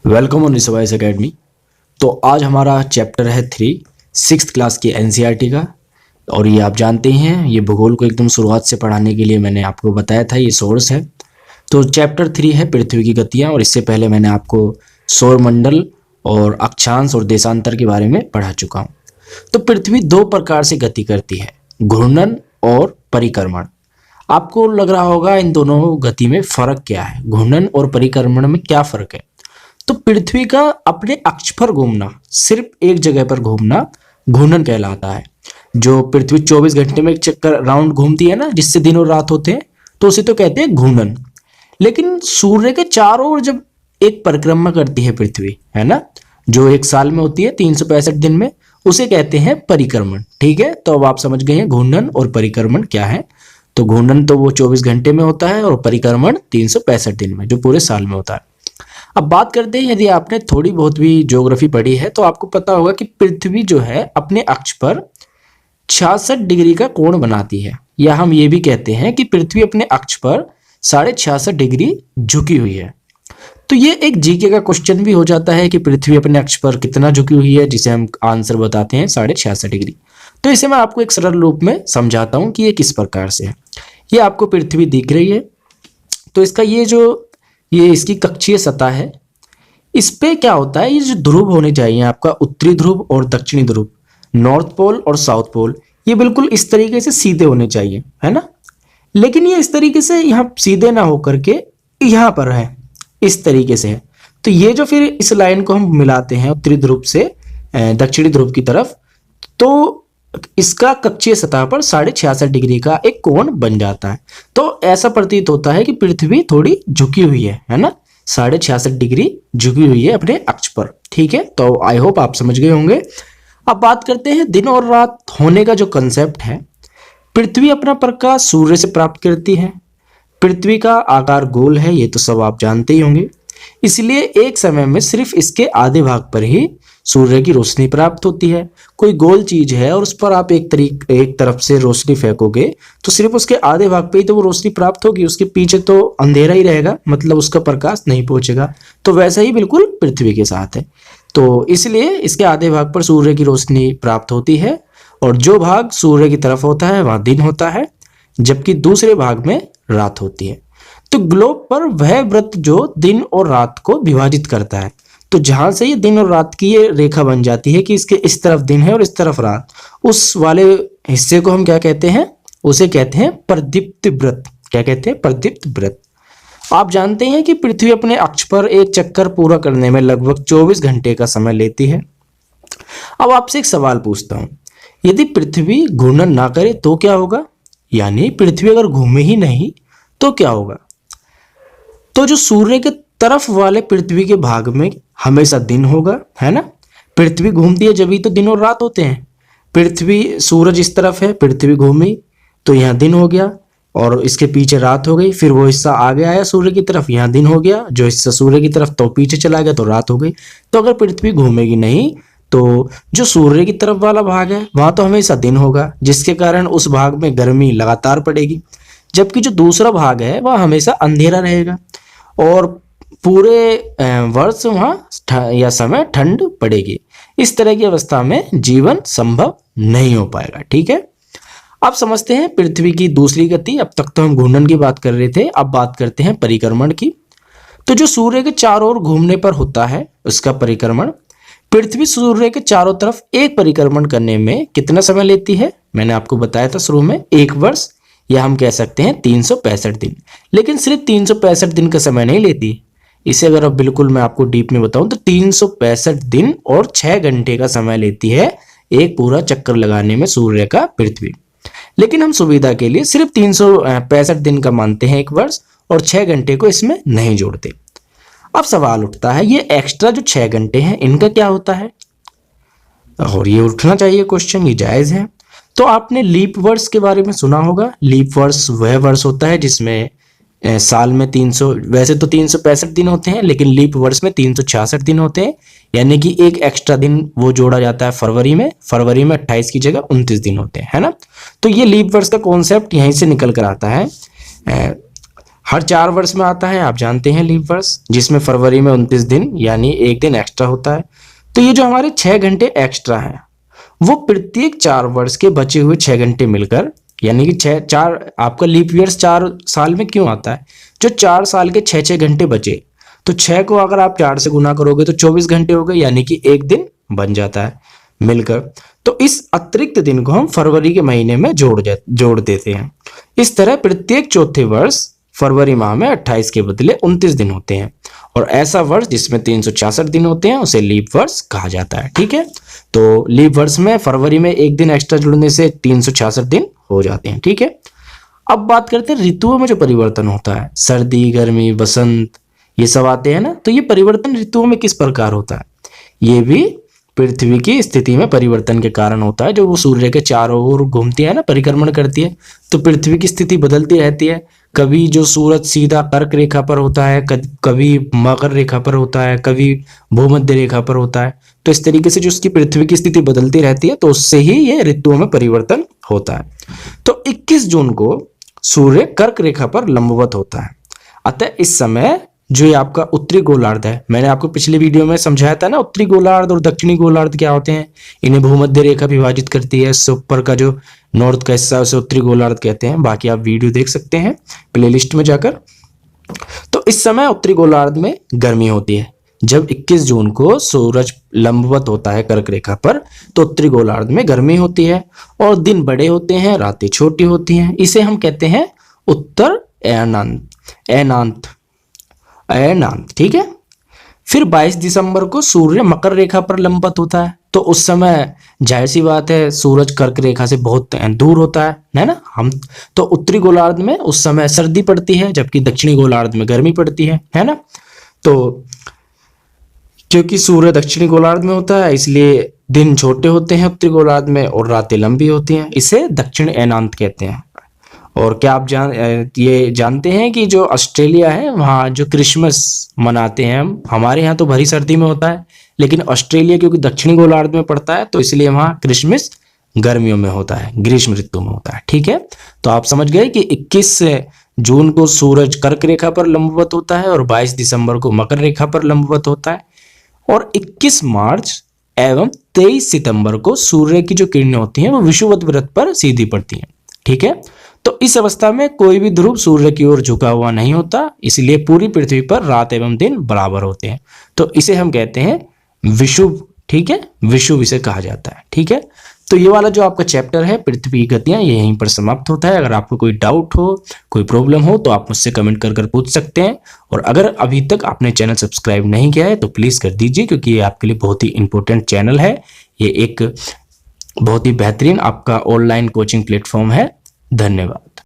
Welcome on रिसवाइस academy. तो आज हमारा चैप्टर है 6th क्लास की एनसीईआरटी का। और ये आप जानते हैं, ये भूगोल को एकदम शुरुआत से पढ़ाने के लिए मैंने आपको बताया था, ये सोर्स है। तो चैप्टर 3 है पृथ्वी की गतियाँ। और इससे पहले मैंने आपको सौरमंडल और अक्षांश और देशांतर के बारे में पढ़ा चुका हूँ। तो पृथ्वी दो प्रकार से गति करती है, घूर्णन और परिक्रमण। आपको लग रहा होगा इन दोनों गति में फर्क क्या है, घूर्णन और परिक्रमण में क्या फर्क है। तो पृथ्वी का अपने अक्ष पर घूमना, सिर्फ एक जगह पर घूमना घूर्णन कहलाता है। जो पृथ्वी 24 घंटे में एक चक्कर राउंड घूमती है ना, जिससे दिन और रात होते हैं, तो उसे तो कहते हैं घूर्णन। लेकिन सूर्य के चारों ओर जब एक परिक्रमा करती है पृथ्वी, है ना, जो एक साल में होती है 365 दिन में, उसे कहते हैं परिक्रमण। ठीक है, तो अब आप समझ गए हैं घूर्णन और परिक्रमण क्या है। तो घूर्णन तो वो 24 घंटे में होता है और परिक्रमण 365 दिन में, जो पूरे साल में होता है। अब बात करते हैं, यदि आपने थोड़ी बहुत भी ज्योग्राफी पढ़ी है तो आपको पता होगा कि पृथ्वी जो है अपने अक्ष पर 66 डिग्री का कोण बनाती है, या हम ये भी कहते हैं कि पृथ्वी अपने अक्ष पर 66.5 डिग्री झुकी हुई है। तो ये एक जीके का क्वेश्चन भी हो जाता है कि पृथ्वी अपने अक्ष पर कितना झुकी हुई है, जिसे हम आंसर बताते हैं 66.5 डिग्री। तो इसे मैं आपको एक सरल रूप में समझाता हूं कि ये किस प्रकार से है। ये आपको पृथ्वी दिख रही है, तो इसका ये इसकी कक्षीय सतह है। इस पे क्या होता है, ये जो ध्रुव होने चाहिए आपका, उत्तरी ध्रुव और दक्षिणी ध्रुव, नॉर्थ पोल और साउथ पोल, ये बिल्कुल इस तरीके से सीधे होने चाहिए, है ना। लेकिन ये इस तरीके से यहाँ सीधे ना होकर के यहाँ पर है, इस तरीके से है। तो ये जो फिर इस लाइन को हम मिलाते हैं उत्तरी ध्रुव से दक्षिणी ध्रुव की तरफ, तो इसका कक्षीय सतह पर 66.5 डिग्री का एक कोण बन जाता है। तो ऐसा प्रतीत होता है कि पृथ्वी थोड़ी झुकी हुई है ना, 66.5 डिग्री झुकी हुई है अपने अक्ष पर। ठीक है, तो आई होप आप समझ गए होंगे। अब बात करते हैं दिन और रात होने का जो कंसेप्ट है। पृथ्वी अपना प्रकाश सूर्य से प्राप्त करती है। पृथ्वी का आकार गोल है, ये तो सब आप जानते ही होंगे। इसलिए एक समय में सिर्फ इसके आधे भाग पर ही सूर्य की रोशनी प्राप्त होती है। कोई गोल चीज है और उस पर आप एक तरफ से रोशनी फेंकोगे तो सिर्फ उसके आधे भाग पे ही तो वो रोशनी प्राप्त होगी, उसके पीछे तो अंधेरा ही रहेगा, मतलब उसका प्रकाश नहीं पहुंचेगा। तो वैसा ही बिल्कुल पृथ्वी के साथ है। तो इसलिए इसके आधे भाग पर सूर्य की रोशनी प्राप्त होती है, और जो भाग सूर्य की तरफ होता है वहां दिन होता है, जबकि दूसरे भाग में रात होती है। तो ग्लोब पर वह वृत्त जो दिन और रात को विभाजित करता है, तो जहां से ये दिन और रात की ये रेखा बन जाती है कि इसके इस तरफ दिन है और इस तरफ रात, उस वाले हिस्से को हम क्या कहते हैं, उसे कहते हैं प्रदीप्त वृत्त। क्या कहते हैं? प्रदीप्त वृत्त। आप जानते हैं कि पृथ्वी अपने अक्ष पर एक चक्कर पूरा करने में लगभग 24 घंटे का समय लेती है। अब आपसे एक सवाल पूछता हूं, यदि पृथ्वी घूर्णन ना करे तो क्या होगा, यानी पृथ्वी अगर घूमे ही नहीं तो क्या होगा। तो जो सूर्य के तरफ वाले पृथ्वी के भाग में हमेशा दिन होगा, है ना। पृथ्वी घूमती है जब ही तो दिन और रात होते हैं। पृथ्वी, सूरज इस तरफ है, पृथ्वी घूमी तो यहाँ दिन हो गया, और इसके पीछे रात हो गई। फिर वो हिस्सा आगे आया सूर्य की तरफ, यहाँ दिन हो गया। जो हिस्सा सूर्य की तरफ तो पीछे चला गया तो रात हो गई। तो अगर पृथ्वी घूमेगी नहीं तो जो सूर्य की तरफ वाला भाग है वहां तो हमेशा दिन होगा, जिसके कारण उस भाग में गर्मी लगातार पड़ेगी, जबकि जो दूसरा भाग है वह हमेशा अंधेरा रहेगा और पूरे वर्ष वहां या समय ठंड पड़ेगी। इस तरह की अवस्था में जीवन संभव नहीं हो पाएगा। ठीक है, अब समझते हैं पृथ्वी की दूसरी गति। अब तक तो हम घूर्णन की बात कर रहे थे, अब बात करते हैं परिक्रमण की। तो जो सूर्य के चारों ओर घूमने पर होता है उसका परिक्रमण, पृथ्वी सूर्य के चारों तरफ एक परिक्रमण करने में कितना समय लेती है, मैंने आपको बताया था शुरू में, 1 वर्ष, या हम कह सकते हैं 365 दिन। लेकिन सिर्फ 365 दिन का समय नहीं लेती, इसे अगर अब बिल्कुल मैं आपको डीप में बताऊं तो 365 दिन और 6 घंटे का समय लेती है एक पूरा चक्कर लगाने में सूर्य का पृथ्वी। लेकिन हम सुविधा के लिए सिर्फ 365 दिन का मानते हैं 1 वर्ष, और 6 घंटे को इसमें नहीं जोड़ते। अब सवाल उठता है, ये एक्स्ट्रा जो 6 घंटे हैं इनका क्या होता है, और ये उठना चाहिए क्वेश्चन, ये जायज है। तो आपने लीप वर्ष के बारे में सुना होगा। लीप वर्ष वह वर्ष होता है जिसमें साल में 300, वैसे तो 365 दिन होते हैं, लेकिन लीप वर्ष में 366 दिन होते हैं, यानी कि एक एक्स्ट्रा दिन वो जोड़ा जाता है फरवरी में 28 की जगह 29 दिन होते हैं, है ना। तो ये लीप वर्ष का कॉन्सेप्ट यहीं से निकल कर आता है। हर 4 वर्ष में आता है, आप जानते हैं लीप वर्ष, जिसमें फरवरी में 29 दिन यानी 1 दिन एक्स्ट्रा होता है। तो ये जो हमारे 6 घंटे एक्स्ट्रा हैं वो प्रत्येक 4 वर्ष के बचे हुए 6 घंटे मिलकर, यानी कि 4 आपका लीप ईयर्स 4 साल में क्यों आता है, जो 4 साल के 6 घंटे बचे, तो 6 को अगर आप 4 से गुना करोगे तो 24 घंटे हो गए, यानी कि 1 दिन बन जाता है मिलकर। तो इस अतिरिक्त दिन को हम फरवरी के महीने में जोड़ देते हैं। इस तरह प्रत्येक चौथे वर्ष फरवरी माह में 28 के बदले 29 दिन होते हैं, और ऐसा वर्ष जिसमें 366 दिन होते हैं उसे लीप वर्ष कहा जाता है। ठीक है, तो लीप वर्ष में फरवरी में 1 दिन एक्स्ट्रा जुड़ने से 366 दिन हो जाते हैं। ठीक है, अब बात करते हैं ऋतुओं में जो परिवर्तन होता है, सर्दी, गर्मी, बसंत, ये सब आते हैं ना। तो ये परिवर्तन ऋतुओं में किस प्रकार होता है, ये भी पृथ्वी की स्थिति में परिवर्तन के कारण होता है। जो वो सूर्य के चारों ओर घूमती है ना, परिक्रमण करती है, तो पृथ्वी की स्थिति बदलती रहती है। कभी जो सूरज सीधा कर्क रेखा पर होता है, कभी मकर रेखा पर होता है, कभी भूमध्य रेखा पर होता है। तो इस तरीके से जो उसकी पृथ्वी की स्थिति बदलती रहती है, तो उससे ही ये ऋतुओं में परिवर्तन होता है। तो 21 जून को सूर्य कर्क रेखा पर लंबवत होता है। अतः इस समय जो ये आपका उत्तरी गोलार्ध है, मैंने आपको पिछले वीडियो में समझाया था ना, उत्तरी गोलार्ध और दक्षिणी गोलार्ध क्या होते हैं। इन्हें भूमध्य रेखा विभाजित करती है। इससे ऊपर का जो नॉर्थ का हिस्सा है उसे उत्तरी गोलार्ध कहते हैं। बाकी आप वीडियो देख सकते हैं प्लेलिस्ट में जाकर। तो इस समय उत्तरी गोलार्ध में गर्मी होती है। जब 21 जून को सूरज लंबवत होता है कर्क रेखा पर, तो उत्तरी गोलार्ध में गर्मी होती है और दिन बड़े होते हैं, रातें छोटी होती हैं। इसे हम कहते हैं उत्तर अयनांत। ठीक है, फिर 22 दिसंबर को सूर्य मकर रेखा पर लंबवत होता है। तो उस समय जाहिर सी बात है सूरज कर्क रेखा से बहुत दूर होता है ना। हम तो उत्तरी गोलार्ध में उस समय सर्दी पड़ती है, जबकि दक्षिणी गोलार्ध में गर्मी पड़ती है ना। तो क्योंकि सूर्य दक्षिणी गोलार्ध में होता है, इसलिए दिन छोटे होते हैं उत्तरी गोलार्ध में और रातें लंबी होती हैं। इसे दक्षिण अयनांत कहते हैं। और क्या आप ये जानते हैं कि जो ऑस्ट्रेलिया है वहाँ जो क्रिसमस मनाते हैं हम, हमारे यहाँ तो भरी सर्दी में होता है, लेकिन ऑस्ट्रेलिया क्योंकि दक्षिणी गोलार्ध में पड़ता है, तो इसलिए वहाँ क्रिसमस गर्मियों में होता है, ग्रीष्म ऋतु में होता है। ठीक है, तो आप समझ गए कि 21 जून को सूरज कर्क रेखा पर लंबवत होता है और 22 दिसंबर को मकर रेखा पर लंबवत होता है, और 21 मार्च एवं 23 सितंबर को सूर्य की जो किरणें होती हैं वो विषुवत वृत्त पर सीधी पड़ती हैं। ठीक है, तो इस अवस्था में कोई भी ध्रुव सूर्य की ओर झुका हुआ नहीं होता, इसलिए पूरी पृथ्वी पर रात एवं दिन बराबर होते हैं। तो इसे हम कहते हैं विषुव। ठीक है, विषुव इसे कहा जाता है। ठीक है, तो ये वाला जो आपका चैप्टर है पृथ्वी की गतियां, ये यहीं पर समाप्त होता है। अगर आपको कोई डाउट हो, कोई प्रॉब्लम हो, तो आप मुझसे कमेंट कर पूछ सकते हैं। और अगर अभी तक आपने चैनल सब्सक्राइब नहीं किया है तो प्लीज़ कर दीजिए, क्योंकि ये आपके लिए बहुत ही इंपॉर्टेंट चैनल है। ये एक बहुत ही बेहतरीन आपका ऑनलाइन कोचिंग प्लेटफॉर्म है। धन्यवाद।